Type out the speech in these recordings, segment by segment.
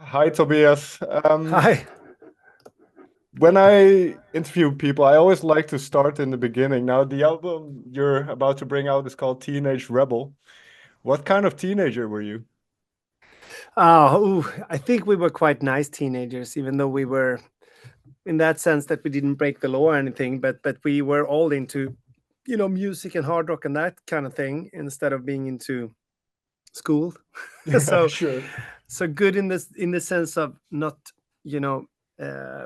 Hi, Tobias. Hi. When I interview people, I always like to start in the beginning. Now, the album you're about to bring out is called Teenage Rebel. What kind of teenager were you? I think we were quite nice teenagers, even though we were in that sense that we didn't break the law or anything, but we were all into, music and hard rock and that kind of thing instead of being into school. Yeah, so sure. so good in the sense of not, you know,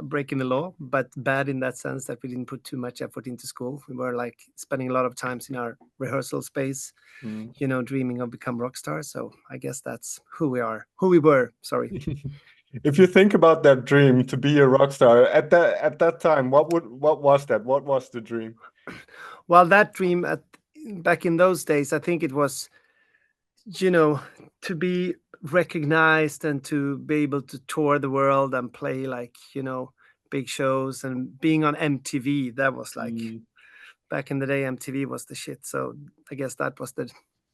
breaking the law, but bad in that sense that we didn't put too much effort into school. We were like spending a lot of times in our rehearsal space, Mm. dreaming of become rock stars. So I guess that's who we were. Sorry. If you think about that dream to be a rock star at that time, what was that? What was the dream? Well, that dream back in those days, I think it was, you know, to be recognized and to be able to tour the world and play like, big shows and being on MTV. That was like Mm. back in the day, MTV was the shit. So I guess that was the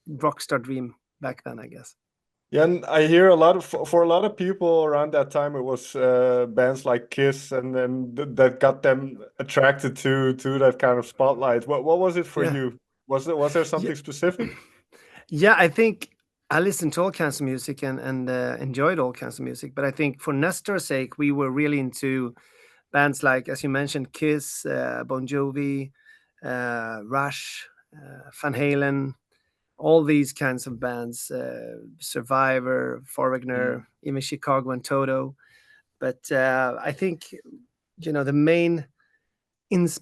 rock star dream back then, I guess. Yeah, and I hear a lot of for a lot of people around that time, it was bands like Kiss, and then that got them attracted to that kind of spotlight. What was it for Yeah. you? Was there Yeah. something specific? Yeah, I think I listened to all kinds of music and enjoyed all kinds of music. But I think for Nestor's sake, we were really into bands like, as you mentioned, Kiss, Bon Jovi, Rush, Van Halen, all these kinds of bands, Survivor, Mm. Foreigner, even Chicago and Toto. But I think, the main ins-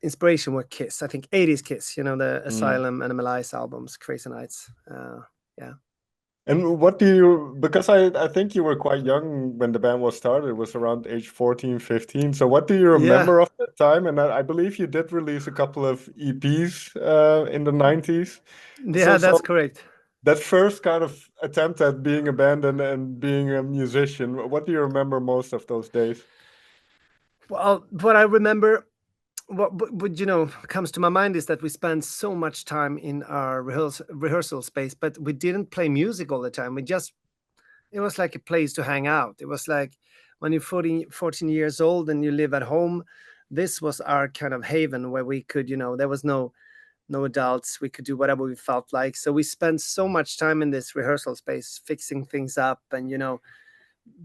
inspiration were Kiss. I think 80s Kiss, the Mm. Asylum, Animalize albums, Crazy Nights. Yeah. And what do you, because I think you were quite young when the band was started, it was around age 14, 15. So what do you Yeah. remember of that time? And I believe you did release a couple of EPs in the 90s. So Yeah, that's so correct. that first kind of attempt at being a band and being a musician, what do you remember most of those days? Well, what I remember, what comes to my mind is that we spent so much time in our rehearsal space, but we didn't play music all the time. It was like a place to hang out. It was like when you're 14 years old and you live at home, this was our kind of haven where we could, there was no adults. We could do whatever we felt like. So we spent so much time in this rehearsal space fixing things up and,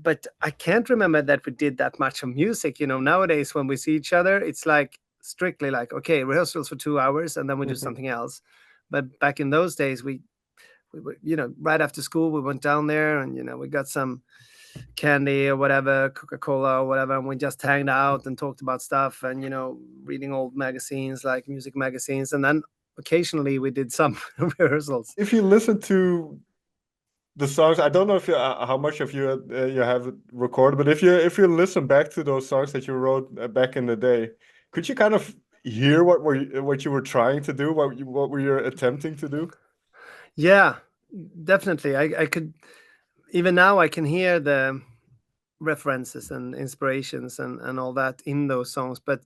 but I can't remember that we did that much of music. Nowadays when we see each other, it's like strictly like, okay, rehearsals for 2 hours and then we do something else. But back in those days, we were, right after school, we went down there and, we got some candy or whatever, Coca-Cola or whatever, and we just hanged out and talked about stuff and, reading old magazines like music magazines. And then occasionally we did some rehearsals. If you listen to the songs, I don't know if you how much of you have recorded, but if you listen back to those songs that you wrote back in the day, could you kind of hear what you were trying to do, what were you attempting to do? Yeah, definitely. I could, even now, I can hear the references and inspirations and all that in those songs, but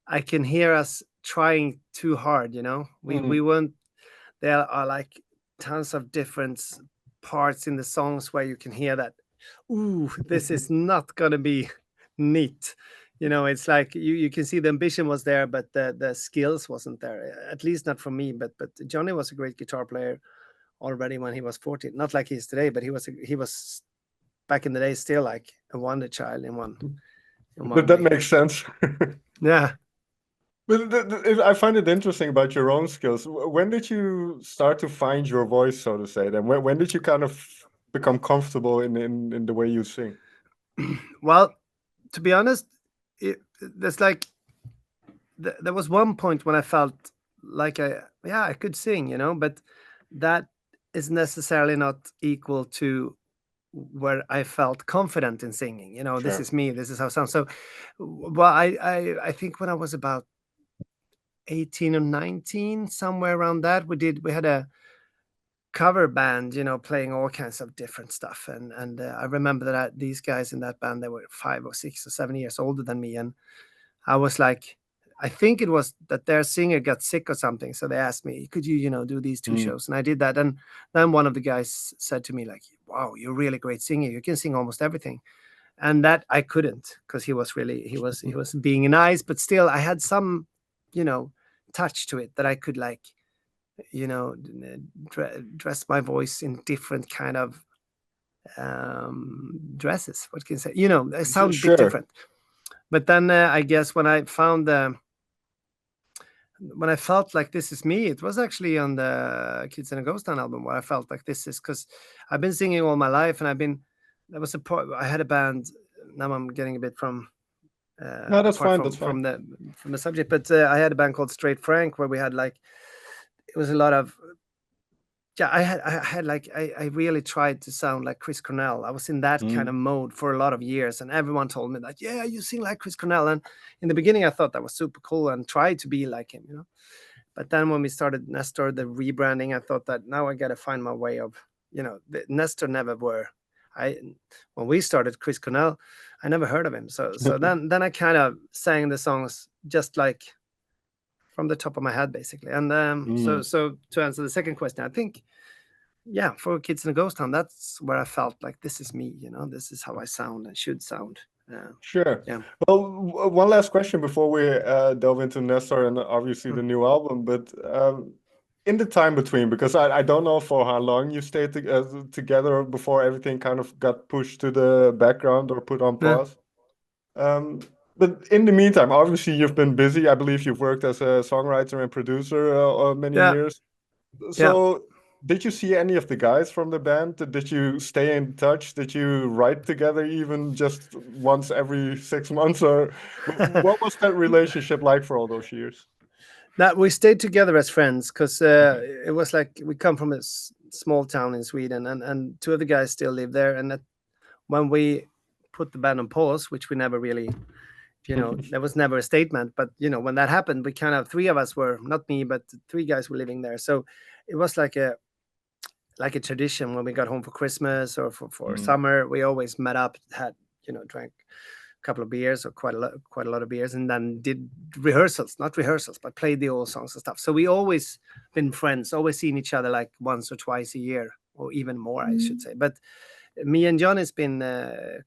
I can hear us trying too hard, we Mm. weren't. There are like tons of different parts in the songs where you can hear that, ooh, this is not gonna be neat. It's like you can see the ambition was there, but the skills wasn't there, at least not for me. But Jonny was a great guitar player already when he was 14. Not like he is today, but he was back in the day still like a wonder child in one That way. makes sense. Yeah. But I find it interesting about your own skills. When did you start to find your voice, so to say? Then when did you kind of become comfortable in the way you sing? Well, to be honest, there's like there was one point when I felt like I could sing, but that is necessarily not equal to where I felt confident in singing. This Sure. is me. This is how it sounds. So, well, I think when I was about 18 or 19, somewhere around that, we had a cover band, playing all kinds of different stuff. And I remember that these guys in that band, they were 5 or 6 or 7 years older than me, and I was like, I think it was that their singer got sick or something, so they asked me, "Could you, do these two Mm. shows?" And I did that, and then one of the guys said to me, like, wow, you're a really great singer. You can sing almost everything. And that I couldn't, because he was being nice, but still I had some, touch to it that I could like, dress my voice in different kind of dresses. What can you say? They sound a bit Sure. different. But then I guess when I found when I felt like this is me, it was actually on the Kids in a Ghost Town album where I felt like this is, because I've been singing all my life, and I had a band. Now I'm getting a bit from No, that's apart fine. That's from fine. the subject, but I had a band called Straight Frank where we had like, it was a lot of, yeah, I really tried to sound like Chris Cornell. I was in that kind of mode for a lot of years, and everyone told me that, yeah, you sing like Chris Cornell. And in the beginning I thought that was super cool and tried to be like him. But then when we started NESTOR, the rebranding, I thought that now I gotta find my way of, the NESTOR never were. When we started Chris Cornell, I never heard of him. So then I kind of sang the songs just like from the top of my head, basically. And so to answer the second question, I think, yeah, for Kids in a Ghost Town, that's where I felt like this is me. This is how I sound and should sound. Sure. Yeah. Well, one last question before we delve into Nestor and obviously the new album, but in the time between, because I don't know for how long you stayed together before everything kind of got pushed to the background or put on Yeah. pause. But in the meantime, obviously you've been busy. I believe you've worked as a songwriter and producer many Yeah. years. Yeah. So did you see any of the guys from the band? Did you stay in touch? Did you write together even just once every 6 months? Or what was that relationship like for all those years? That we stayed together as friends, because Okay. it was like we come from a small town in Sweden, and two of the guys still live there. And when we put the band on pause, which we never really, there was never a statement, but when that happened, we kind of, three of us were, not me, but three guys were living there. So it was like a tradition. When we got home for Christmas or for summer, we always met up, had drank a couple of beers or quite a lot of beers, and then did not rehearsals, but played the old songs and stuff. So we always been friends, always seen each other like once or twice a year, or even more, I should say. But me and Jonny has been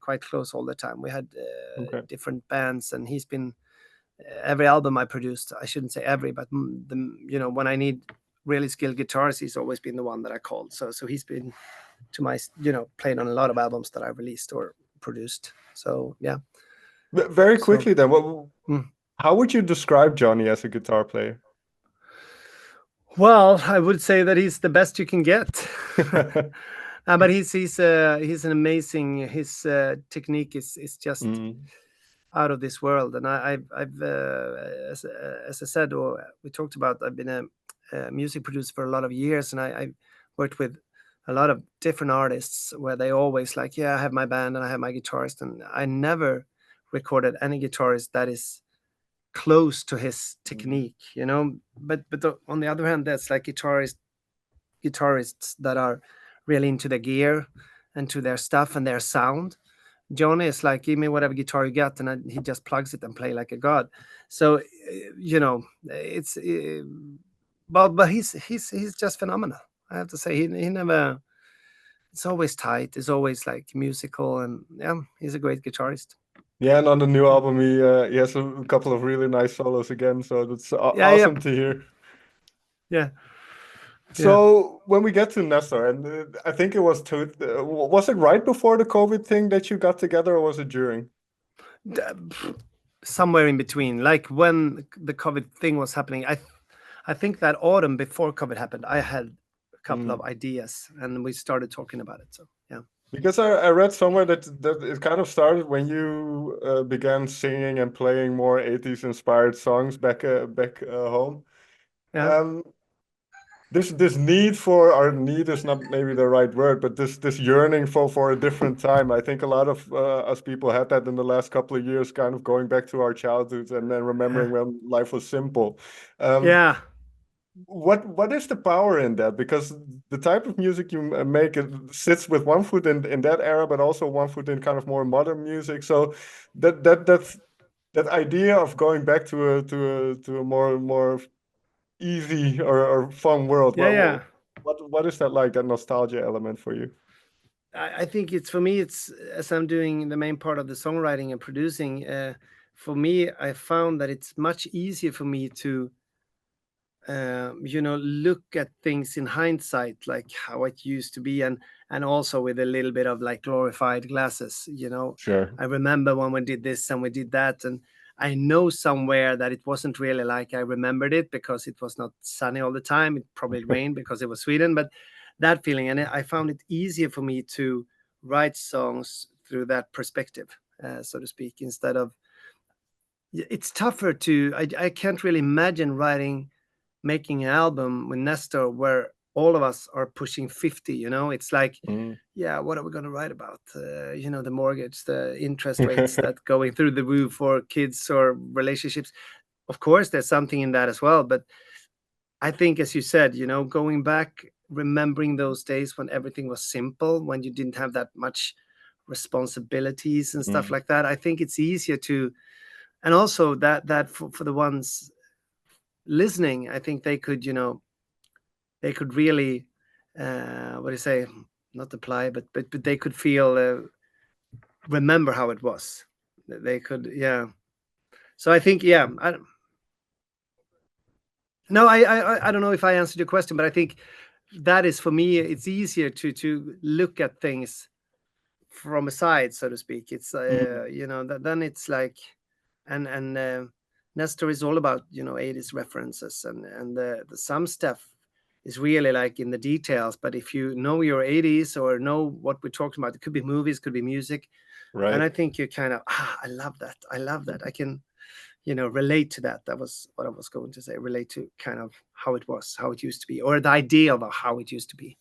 quite close all the time. We had different bands, and he's been every album I produced. I shouldn't say every, but when I need really skilled guitarists, he's always been the one that I called. So he's been to my, played on a lot of albums that I released or produced. So yeah. Very quickly then, how would you describe Jonny as a guitar player? Well, I would say that he's the best you can get. But he's an amazing. His technique is just out of this world. And I've as I said, or we talked about, I've been a music producer for a lot of years, and I worked with a lot of different artists where they always like, yeah, I have my band and I have my guitarist, and I never recorded any guitarist that is close to his technique, But on the other hand, there's like guitarists that are really into the gear and to their stuff and their sound. Jonny is like, give me whatever guitar you got, and he just plugs it and play like a god. So it's but he's just phenomenal. I have to say, he never. It's always tight. It's always like musical, and yeah, he's a great guitarist. Yeah, and on the new album, he has a couple of really nice solos again, so that's awesome to hear. Yeah. So when we get to Nestor, and I think it was was it right before the COVID thing that you got together, or was it during? Somewhere in between, like when the COVID thing was happening. I think that autumn before COVID happened, I had a couple of ideas, and we started talking about it. So yeah. Because I read somewhere that it kind of started when you began singing and playing more 80s inspired songs back home. Yeah. This need for, or need is not maybe the right word, but this yearning for a different time. I think a lot of us people had that in the last couple of years, kind of going back to our childhoods and then remembering when life was simple. Yeah. What is the power in that? Because the type of music you make, it sits with one foot in that era, but also one foot in kind of more modern music. So that idea of going back to a more easy or fun world. Yeah. What is that like, that nostalgia element for you? I think it's, for me, it's, as I'm doing the main part of the songwriting and producing, for me, I found that it's much easier for me to look at things in hindsight, like how it used to be, and also with a little bit of like glorified glasses. Sure. I remember when we did this and we did that, and I know somewhere that it wasn't really like I remembered it, because it was not sunny all the time. It probably rained because it was Sweden, but that feeling, and I found it easier for me to write songs through that perspective, so to speak, instead of, it's tougher to, I can't really imagine making an album with NESTOR where all of us are pushing 50. It's like, Mm. yeah, what are we going to write about? The mortgage, the interest rates that going through the roof for kids or relationships. Of course, there's something in that as well. But I think, as you said, going back, remembering those days when everything was simple, when you didn't have that much responsibilities and stuff like that, I think it's easier to, and also that for the ones listening, I think they could, they could really, what do you say, not apply, but they could feel, remember how it was. They could, yeah. So I think, yeah, no, I don't know if I answered your question, but I think that is, for me, it's easier to look at things from a side, so to speak. It's then it's like, and NESTOR is all about 80s references, and the some stuff is really like in the details. But if you know your 80s or know what we're talking about, it could be movies, could be music, Right. and I think you kind of, I love that. I can relate to that. That was what I was going to say. Relate to kind of how it used to be, or the idea of how it used to be.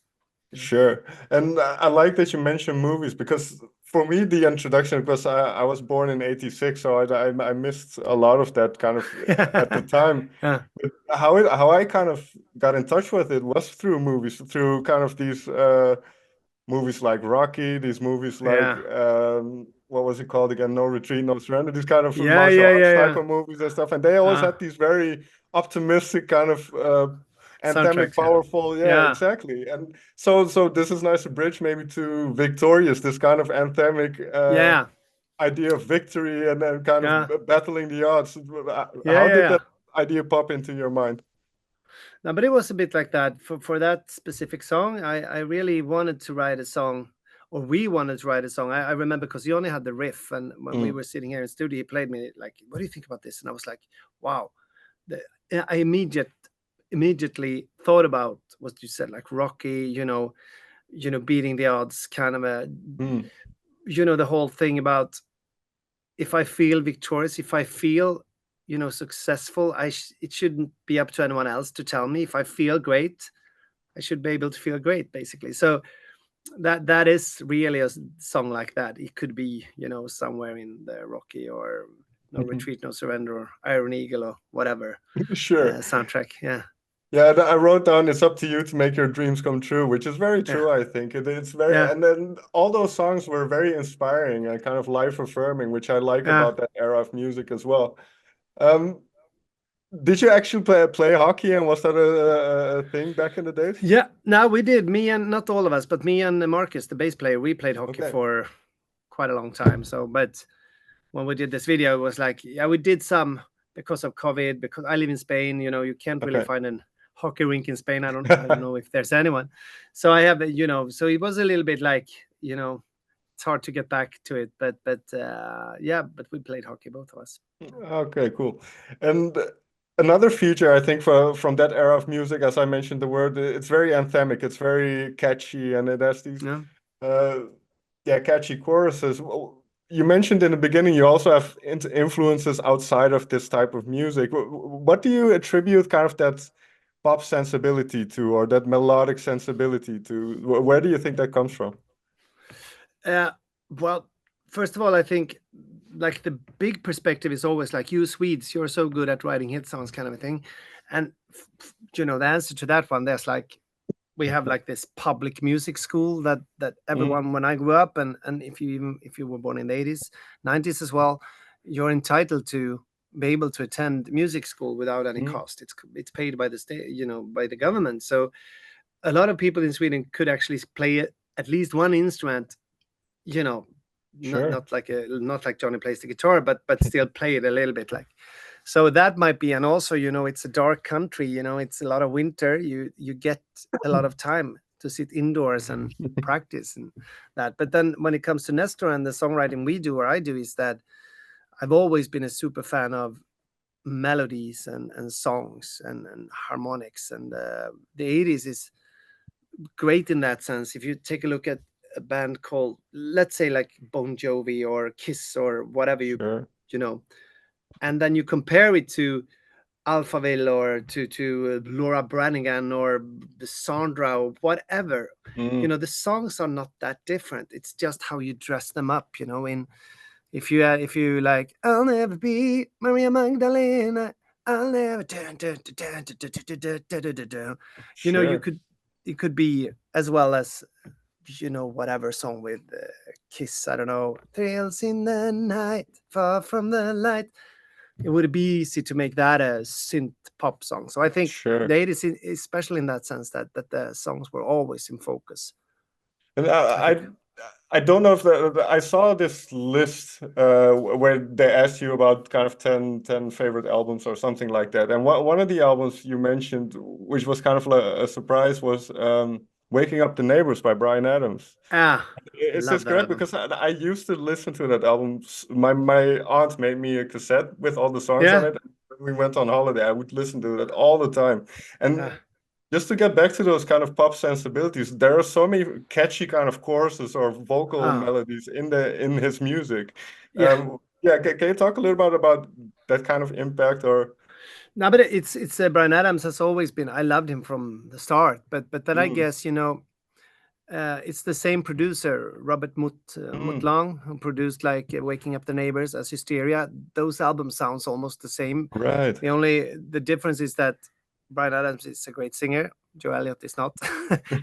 Sure. And I like that you mentioned movies, because for me, the introduction, because I was born in 86, so I missed a lot of that kind of at the time. Yeah. But how I kind of got in touch with it was through movies, through kind of these movies like Rocky, these movies like what was it called again? No Retreat, No Surrender, these kind of martial arts type of movies and stuff. And they always had these very optimistic kind of anthemic, Soundtracks, powerful, yeah. exactly. And so this is nice to bridge maybe to Victorious, this kind of anthemic idea of victory and then kind of battling the odds. How did that idea pop into your mind? No, but it was a bit like that. For that specific song, I really wanted to write a song, or we wanted to write a song. I remember because Jonny had the riff, and when we were sitting here in studio, he played me like, "What do you think about this?" And I was like, "Wow!" I immediately thought about what you said, like Rocky, beating the odds, kind of a, the whole thing about, if I feel victorious, if I feel successful, it shouldn't be up to anyone else to tell me. If I feel great, I should be able to feel great, basically. So that is really a song like that. It could be somewhere in the Rocky or No Retreat, No Surrender, or Iron Eagle, or whatever. Sure. Soundtrack. Yeah I wrote down, it's up to you to make your dreams come true, which is very true. I think it's very, and then all those songs were very inspiring and kind of life affirming, which I like about that era of music as well. Did you actually play hockey, and was that a thing back in the days? Yeah, no, we did. Me and, not all of us, but me and Marcus, the bass player, we played hockey for quite a long time. So, but when we did this video, it was like, yeah, we did some because of COVID, because I live in Spain. You can't really find a hockey rink in Spain. I don't know if there's anyone. So I have, so it was a little bit like, it's hard to get back to it, but but we played hockey, both of us. Okay, cool. And another feature, I think, from that era of music, as I mentioned the word, it's very anthemic, it's very catchy, and it has these catchy choruses. You mentioned in the beginning you also have influences outside of this type of music. What do you attribute kind of that pop sensibility to, or that melodic sensibility to? Where do you think that comes from? Well, first of all, I think like the big perspective is always like, you Swedes, you're so good at writing hit songs, kind of a thing. And the answer to that one, there's like, we have like this public music school that everyone, when I grew up, and if you were born in the 80s, 90s as well, you're entitled to be able to attend music school without any cost. It's paid by the state, by the government. So a lot of people in Sweden could actually play at least one instrument, you know, Sure. not like Jonny plays the guitar, but still play it a little bit like. So that might be, and also, you know, it's a dark country, you know, it's a lot of winter. You get a lot of time to sit indoors and practice and that. But then when it comes to Nestor and the songwriting we do, or I do, is that I've always been a super fan of melodies and songs and harmonics. And the 80s is great in that sense. If you take a look at a band called, let's say, like Bon Jovi or Kiss or whatever, Sure. you know, and then you compare it to Alphaville or to Laura Branigan or the Sandra or whatever, you know, the songs are not that different. It's just how you dress them up, you know. In if you like, I'll never be Maria Magdalena, I'll never turn, you know, it could be as well as, you know, whatever song with Kiss, I don't know, thrills in the night, far from the light. It would be easy to make that a synth pop song. So I think Sure. the 80s, especially in that sense, that the songs were always in focus. And I don't know if I saw this list where they asked you about kind of 10 favorite albums or something like that. And one of the albums you mentioned, which was kind of a surprise, was Waking Up the Neighbors by Bryan Adams. Is this correct? Album. Because I used to listen to that album. My aunt made me a cassette with all the songs on it. When we went on holiday, I would listen to it all the time. And just to get back to those kind of pop sensibilities, there are so many catchy kind of choruses or vocal melodies in his music. Can you talk a little bit about that kind of impact? Or no, but it's Bryan Adams has always been. I loved him from the start, but then I guess, you know, it's the same producer, Robert Mutt-Long, who produced like Waking Up the Neighbors as Hysteria. Those albums sounds almost the same. Right. The difference is that Bryan Adams is a great singer. Joe Elliott is not.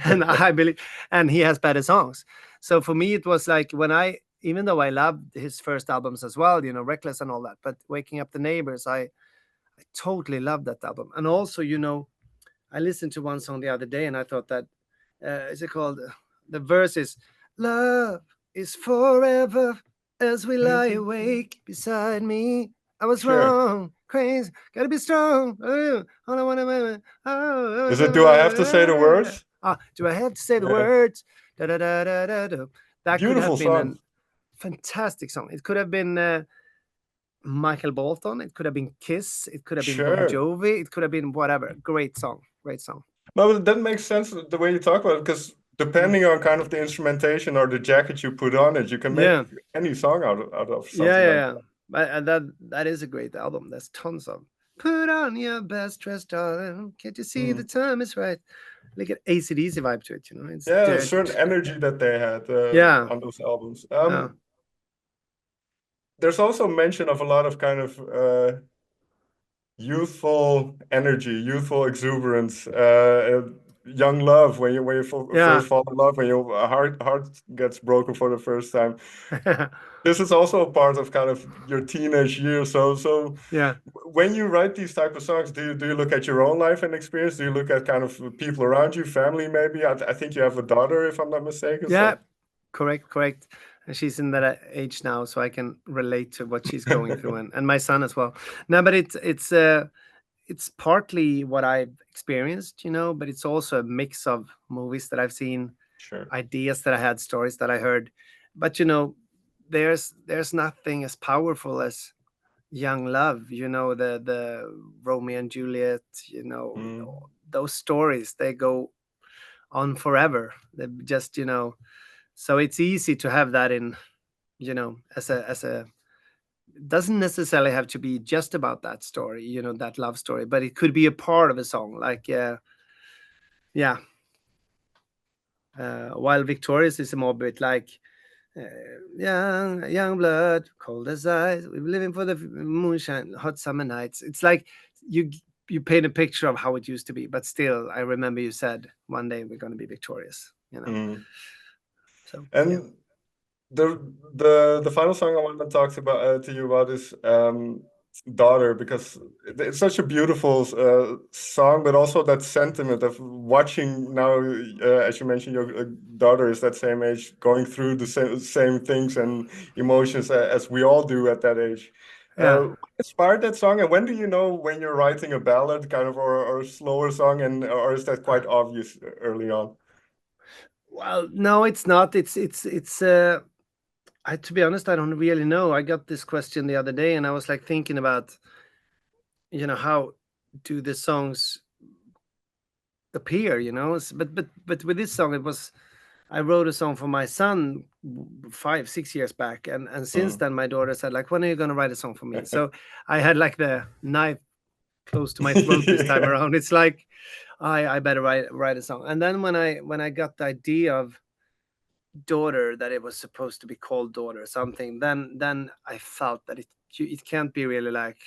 And I believe, and he has better songs. So for me, it was like even though I loved his first albums as well, you know, Reckless and all that, but Waking Up the Neighbors, I totally loved that album. And also, you know, I listened to one song the other day and I thought that, is it called, the verse is, love is forever as we lie awake beside me. I was wrong, crazy, gotta be strong. All I want to. Is it? Do I have to say the words? Do I have to say the words? Da da da da da da. That beautiful could have been song. A fantastic song. It could have been Michael Bolton. It could have been Kiss. It could have been Bon Jovi. It could have been whatever. Great song. No, but that makes sense the way you talk about it, because depending on kind of the instrumentation or the jacket you put on it, you can make any song out of something like that. That is a great album. There's tons of put on your best dress, darling. Can't you see the time is right? Like an AC/DC vibe to it, you know. It's a certain energy that they had on those albums. There's also mention of a lot of kind of youthful energy, youthful exuberance, young love when you first fall in love, when your heart gets broken for the first time. This is also a part of kind of your teenage years. So when you write these type of songs, do you look at your own life and experience? Do you look at kind of people around you, family maybe? I think you have a daughter, if I'm not mistaken. Yeah, correct. And she's in that age now, so I can relate to what she's going through, and my son as well. No, but it's partly what I've experienced, you know, but it's also a mix of movies that I've seen, ideas that I had, stories that I heard. But you know, there's nothing as powerful as young love, you know, the Romeo and Juliet, you know, those stories, they go on forever. They just, you know, so it's easy to have that in, you know, as a doesn't necessarily have to be just about that story, you know, that love story, but it could be a part of a song, like while Victorious is a more bit like young blood, cold as ice, we're living for the moonshine, hot summer nights. It's like you paint a picture of how it used to be, but still, I remember you said one day we're going to be victorious, you know. So the final song I want to talk about to you about is daughter, because it's such a beautiful song, but also that sentiment of watching now, as you mentioned, your daughter is that same age, going through the same things and emotions as we all do at that age. Yeah. What inspired that song, and when do you know when you're writing a ballad, kind of, or a slower song, and or is that quite obvious early on? Well, no, it's not. To be honest, I don't really know. I got this question the other day, and I was like thinking about, how do the songs appear, but with this song, I wrote a song for my son 5, 6 years back, and since Mm. then my daughter said, like, when are you going to write a song for me? So I had like the knife close to my throat this time Yeah. around. It's like I better write a song. And then when I got the idea of daughter, that it was supposed to be called daughter something, then I felt that it can't be really like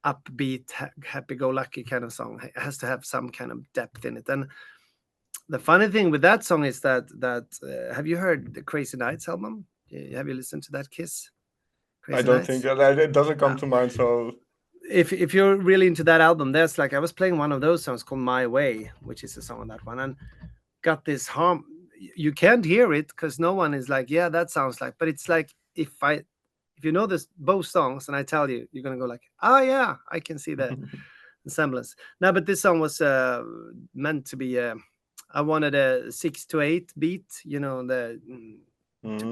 upbeat, happy-go-lucky kind of song. It has to have some kind of depth in it. And the funny thing with that song is that have you heard the Crazy Nights album? Have you listened to that, Kiss? I Crazy don't think Nights. that it doesn't come Uh, to mind. So if you're really into that album, there's like, I was playing one of those songs called My Way, which is a song on that one, and got this harm. You can't hear it because no one is like, yeah, that sounds like. But it's like, if you know this both songs, and I tell you, you're gonna go like, oh yeah, I can see the semblance. No, but this song was meant to be. I wanted a 6 to 8 beat. Mhm.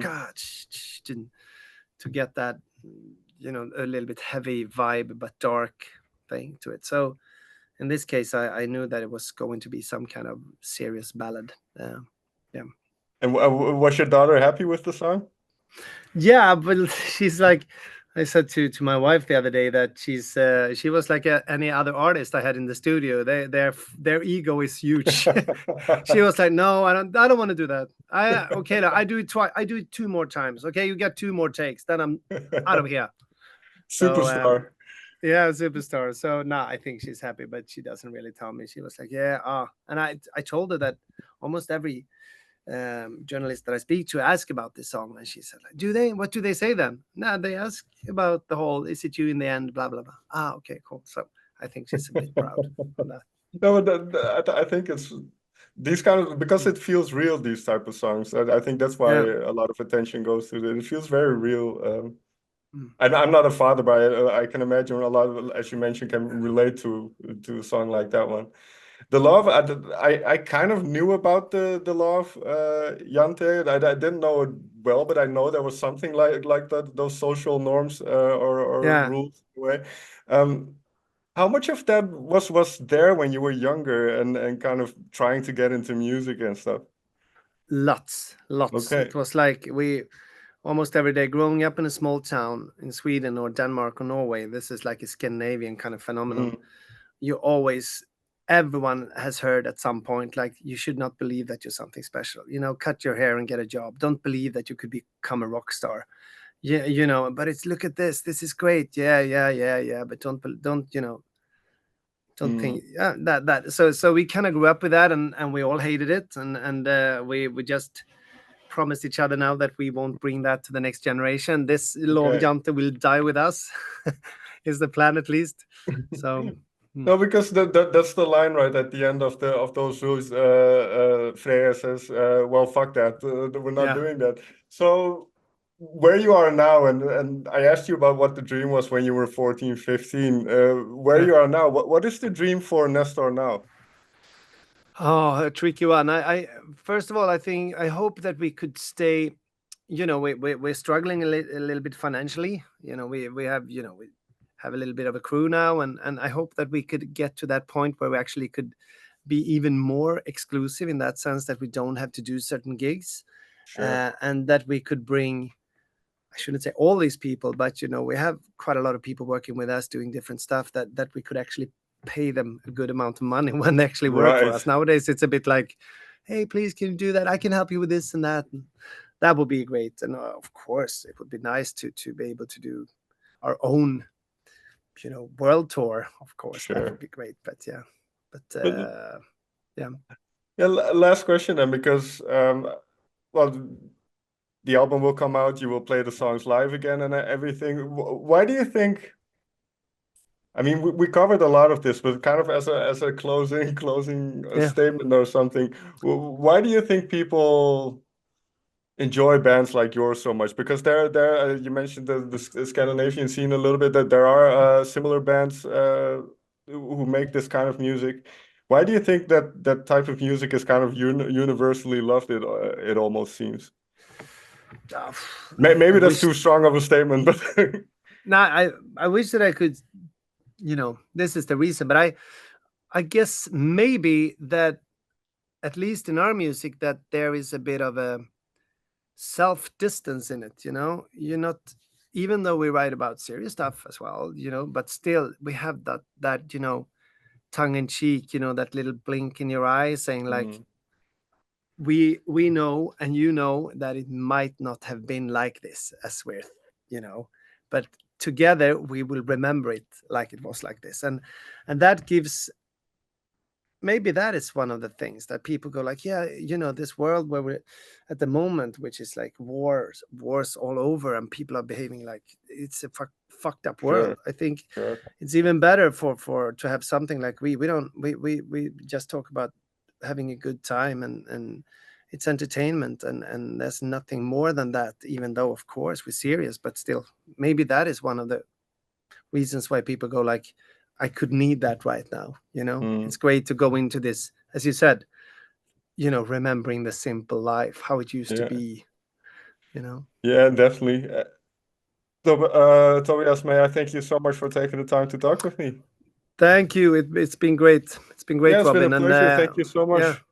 God, to get that, a little bit heavy vibe but dark thing to it. So in this case, I knew that it was going to be some kind of serious ballad. Yeah. And was your daughter happy with the song? Yeah, but she's like, I said to my wife the other day that she was like any other artist I had in the studio. Their ego is huge. She was like, no, I don't want to do that. Okay, I do it twice. I do it 2 more times. Okay, you get 2 more takes, then I'm out of here. So Superstar. yeah, superstar. So no, I think she's happy, but she doesn't really tell me. She was like, yeah, and I told her that almost every journalist that I speak to ask about this song, and she said, like, what do they say then? No, they ask about the whole, is it you in the end, blah blah blah. Okay, cool. So I think she's a bit proud on that. No, but I think it's these kind of, because Mm. it feels real, these type of songs. I think that's why Yeah. a lot of attention goes to it. It feels very real. Mm. I'm not a father, but I can imagine a lot of, as you mentioned, can relate to a song like that one. The law of I kind of knew about the law of Jante. I didn't know it well, but I know there was something like that, those social norms or Yeah. rules in a way. Um, how much of that was there when you were younger and kind of trying to get into music and stuff? Lots. Okay. It was like we almost every day growing up in a small town in Sweden or Denmark or Norway. This is like a Scandinavian kind of phenomenon. Mm, You always Everyone has heard at some point, like, you should not believe that you're something special, cut your hair and get a job, don't believe that you could become a rock star. Yeah, but it's, look at this is great, yeah, yeah, yeah, yeah, but don't mm. think, yeah, that so we kind of grew up with that, and we all hated it, and we just promised each other now that we won't bring that to the next generation. This Law of Okay. Jante will die with us, is the plan, at least. So No, because that's the line right at the end of the of those rules. Freya says, "Well, fuck that. We're not yeah. doing that." So where you are now, and I asked you about what the dream was when you were 14, 15. Where Yeah. you are now, what is the dream for Nestor now? Oh, a tricky one. I first of all, I hope that we could stay. We're struggling a little bit financially. We have a little bit of a crew now, and I hope that we could get to that point where we actually could be even more exclusive, in that sense that we don't have to do certain gigs, Sure. and that we could bring. I shouldn't say all these people, but we have quite a lot of people working with us doing different stuff that we could actually pay them a good amount of money when they actually work for Right. us. Nowadays, it's a bit like, hey, please, can you do that? I can help you with this and that. And that would be great. And of course, it would be nice to be able to do our own, world tour. Of course, that would Sure. be great. But yeah, but But yeah. yeah, last question then, because well, the album will come out, you will play the songs live again and everything. Why do you think I mean, we covered a lot of this, but kind of as a closing Yeah. statement or something. Why do you think people enjoy bands like yours so much? Because there you mentioned the Scandinavian scene a little bit, that there are similar bands who make this kind of music. Why do you think that that type of music is kind of universally loved? It almost seems. Ah, I Maybe that's wish. too strong of a statement, but Nah, I wish that I could. This is the reason, but I guess maybe that at least in our music that there is a bit of a self distance in it. You're not, even though we write about serious stuff as well. But still we have that tongue in cheek. That little blink in your eye saying like, Mm, we know and that it might not have been like this as we're but together we will remember it like it was like this. And that gives, maybe that is one of the things that people go like, yeah, this world where we're at the moment, which is like wars all over, and people are behaving like it's a fucked up world. sure, I think sure. it's even better for to have something like we don't we just talk about having a good time, and it's entertainment, and there's nothing more than that, even though of course we're serious, but still maybe that is one of the reasons why people go like, I could need that right now. Mm, It's great to go into this, as you said, remembering the simple life, how it used to yeah, be. yeah, definitely. Tobias, may I thank you so much for taking the time to talk with me. Thank you. It's been great. It's been Yeah, great, it's been a Robin. And pleasure. Thank you so yeah, much.